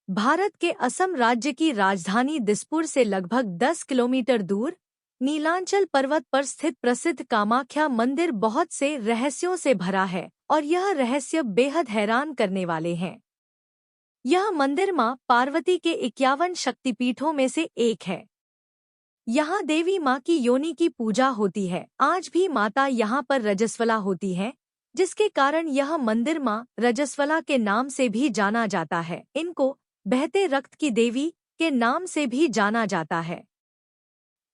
भारत के असम राज्य की राजधानी दिसपुर से लगभग 10 किलोमीटर दूर नीलांचल पर्वत पर स्थित प्रसिद्ध कामाख्या मंदिर बहुत से रहस्यों से भरा है और यह रहस्य बेहद हैरान करने वाले हैं। यह मंदिर मां पार्वती के 51 शक्तिपीठों में से एक है। यहाँ देवी माँ की योनि की पूजा होती है। आज भी माता यहाँ पर रजस्वला होती है, जिसके कारण यह मंदिर माँ रजस्वला के नाम से भी जाना जाता है। इनको बहते रक्त की देवी के नाम से भी जाना जाता है।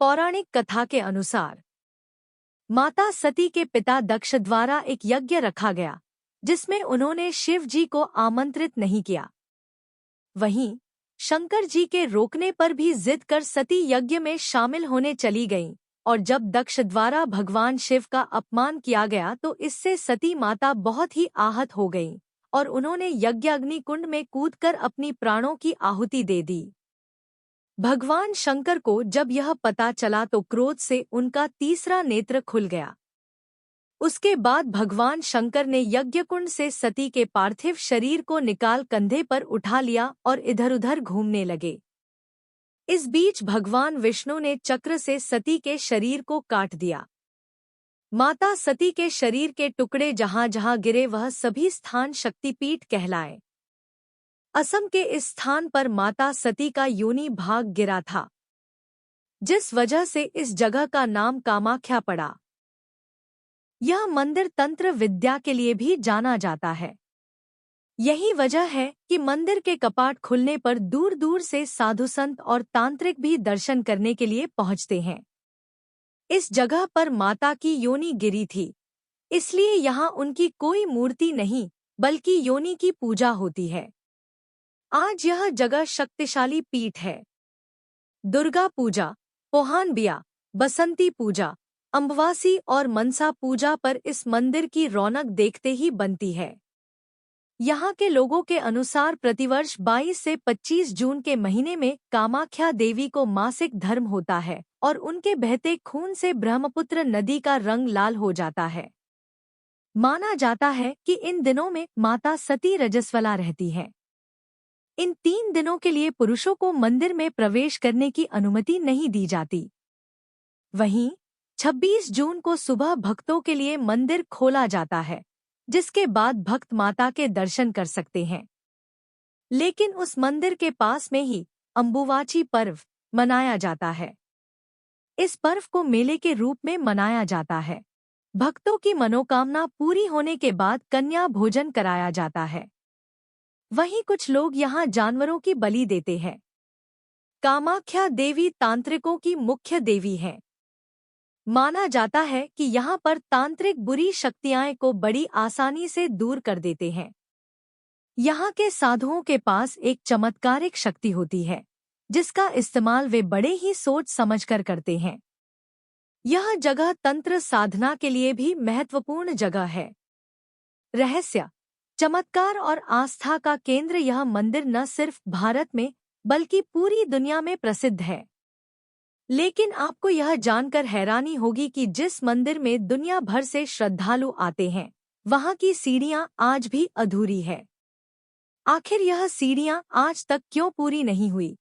पौराणिक कथा के अनुसार माता सती के पिता दक्ष द्वारा एक यज्ञ रखा गया, जिसमें उन्होंने शिव जी को आमंत्रित नहीं किया। वहीं शंकर जी के रोकने पर भी जिद कर सती यज्ञ में शामिल होने चली गईं, और जब दक्ष द्वारा भगवान शिव का अपमान किया गया तो इससे सती माता बहुत ही आहत हो गईं और उन्होंने यज्ञाग्नि कुंड में कूदकर अपनी प्राणों की आहुति दे दी। भगवान शंकर को जब यह पता चला तो क्रोध से उनका तीसरा नेत्र खुल गया। उसके बाद भगवान शंकर ने यज्ञकुंड से सती के पार्थिव शरीर को निकाल कंधे पर उठा लिया और इधर-उधर घूमने लगे। इस बीच भगवान विष्णु ने चक्र से सती के शरीर को काट दिया। माता सती के शरीर के टुकड़े जहां-जहां गिरे वह सभी स्थान शक्तिपीठ कहलाए। असम के इस स्थान पर माता सती का योनि भाग गिरा था, जिस वजह से इस जगह का नाम कामाख्या पड़ा। यह मंदिर तंत्र विद्या के लिए भी जाना जाता है। यही वजह है कि मंदिर के कपाट खुलने पर दूर दूर से साधु संत और तांत्रिक भी दर्शन करने के लिए पहुंचते हैं। इस जगह पर माता की योनि गिरी थी, इसलिए यहाँ उनकी कोई मूर्ति नहीं बल्कि योनि की पूजा होती है। आज यह जगह शक्तिशाली पीठ है। दुर्गा पूजा, पोहान बिया, बसंती पूजा, अम्बवासी और मनसा पूजा पर इस मंदिर की रौनक देखते ही बनती है। यहाँ के लोगों के अनुसार प्रतिवर्ष 22 से 25 जून के महीने में कामाख्या देवी को मासिक धर्म होता है और उनके बहते खून से ब्रह्मपुत्र नदी का रंग लाल हो जाता है। माना जाता है कि इन दिनों में माता सती रजस्वला रहती है। इन 3 दिनों के लिए पुरुषों को मंदिर में प्रवेश करने की अनुमति नहीं दी जाती। वहीं 26 जून को सुबह भक्तों के लिए मंदिर खोला जाता है, जिसके बाद भक्त माता के दर्शन कर सकते हैं। लेकिन उस मंदिर के पास में ही अम्बुवाची पर्व मनाया जाता है। इस पर्व को मेले के रूप में मनाया जाता है। भक्तों की मनोकामना पूरी होने के बाद कन्या भोजन कराया जाता है। वहीं कुछ लोग यहाँ जानवरों की बलि देते हैं। कामाख्या देवी तांत्रिकों की मुख्य देवी है। माना जाता है कि यहाँ पर तांत्रिक बुरी शक्तियाँ को बड़ी आसानी से दूर कर देते हैं। यहाँ के साधुओं के पास एक चमत्कारिक शक्ति होती है, जिसका इस्तेमाल वे बड़े ही सोच समझकर करते हैं। यह जगह तंत्र साधना के लिए भी महत्वपूर्ण जगह है। रहस्य, चमत्कार और आस्था का केंद्र यह मंदिर न सिर्फ भारत में बल्कि पूरी दुनिया में प्रसिद्ध है। लेकिन आपको यह जानकर हैरानी होगी कि जिस मंदिर में दुनिया भर से श्रद्धालु आते हैं, वहां की सीढ़ियां आज भी अधूरी है। आखिर यह सीढ़ियां आज तक क्यों पूरी नहीं हुई?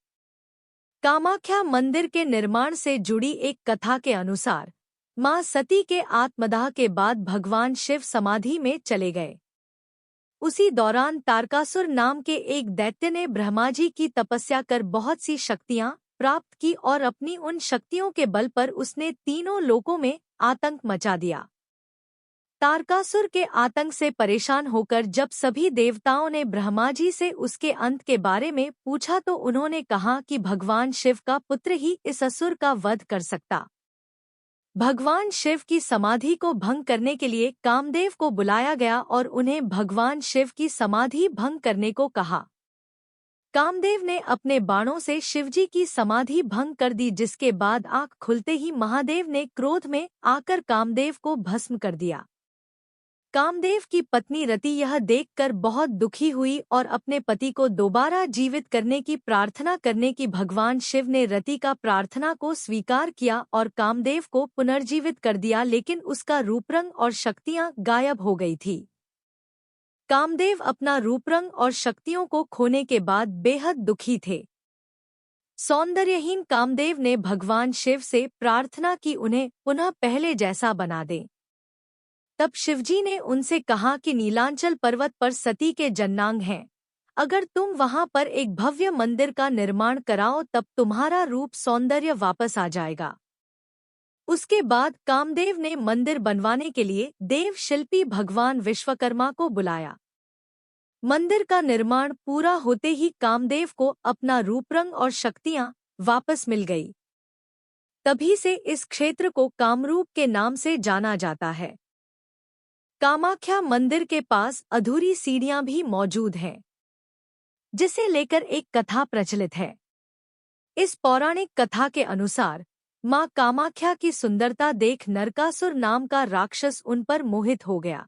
कामाख्या मंदिर के निर्माण से जुड़ी एक कथा के अनुसार मां सती के आत्मदाह के बाद भगवान शिव समाधि में चले गए। उसी दौरान तारकासुर नाम के एक दैत्य ने ब्रह्मा जी की तपस्या कर बहुत सी शक्तियां प्राप्त की और अपनी उन शक्तियों के बल पर उसने तीनों लोकों में आतंक मचा दिया। तारकासुर के आतंक से परेशान होकर जब सभी देवताओं ने ब्रह्मा जी से उसके अंत के बारे में पूछा तो उन्होंने कहा कि भगवान शिव का पुत्र ही इस असुर का वध कर सकता। भगवान शिव की समाधि को भंग करने के लिए कामदेव को बुलाया गया और उन्हें भगवान शिव की समाधि भंग करने को कहा। कामदेव ने अपने बाणों से शिवजी की समाधि भंग कर दी, जिसके बाद आंख खुलते ही महादेव ने क्रोध में आकर कामदेव को भस्म कर दिया। कामदेव की पत्नी रति यह देखकर बहुत दुखी हुई और अपने पति को दोबारा जीवित करने की प्रार्थना करने की भगवान शिव ने रति का प्रार्थना को स्वीकार किया और कामदेव को पुनर्जीवित कर दिया, लेकिन उसका रूपरंग और शक्तियां गायब हो गई थी। कामदेव अपना रूपरंग और शक्तियों को खोने के बाद बेहद दुखी थे। सौंदर्यहीन कामदेव ने भगवान शिव से प्रार्थना की उन्हें पुनः पहले जैसा बना दे। तब शिवजी ने उनसे कहा कि नीलांचल पर्वत पर सती के जन्नांग हैं। अगर तुम वहां पर एक भव्य मंदिर का निर्माण कराओ तब तुम्हारा रूप सौंदर्य वापस आ जाएगा। उसके बाद कामदेव ने मंदिर बनवाने के लिए देव शिल्पी भगवान विश्वकर्मा को बुलाया। मंदिर का निर्माण पूरा होते ही कामदेव को अपना रूपरंग और शक्तियां वापस मिल गई। तभी से इस क्षेत्र को कामरूप के नाम से जाना जाता है। कामाख्या मंदिर के पास अधूरी सीढ़ियां भी मौजूद हैं, जिसे लेकर एक कथा प्रचलित है। इस पौराणिक कथा के अनुसार मां कामाख्या की सुंदरता देख नरकासुर नाम का राक्षस उन पर मोहित हो गया।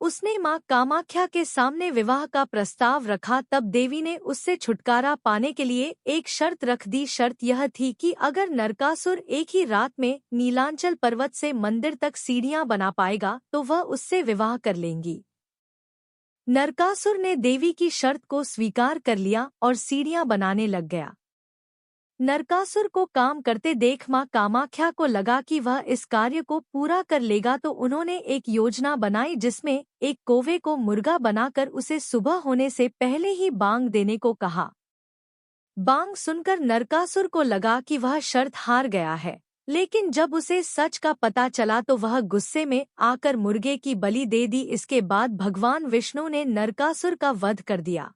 उसने मां कामाख्या के सामने विवाह का प्रस्ताव रखा। तब देवी ने उससे छुटकारा पाने के लिए एक शर्त रख दी। शर्त यह थी कि अगर नरकासुर एक ही रात में नीलांचल पर्वत से मंदिर तक सीढ़ियां बना पाएगा तो वह उससे विवाह कर लेंगी। नरकासुर ने देवी की शर्त को स्वीकार कर लिया और सीढ़ियां बनाने लग गया। नरकासुर को काम करते देख मां कामाख्या को लगा कि वह इस कार्य को पूरा कर लेगा, तो उन्होंने एक योजना बनाई जिसमें एक कौवे को मुर्गा बनाकर उसे सुबह होने से पहले ही बांग देने को कहा। बांग सुनकर नरकासुर को लगा कि वह शर्त हार गया है, लेकिन जब उसे सच का पता चला तो वह गुस्से में आकर मुर्गे की बलि दे दी। इसके बाद भगवान विष्णु ने नरकासुर का वध कर दिया।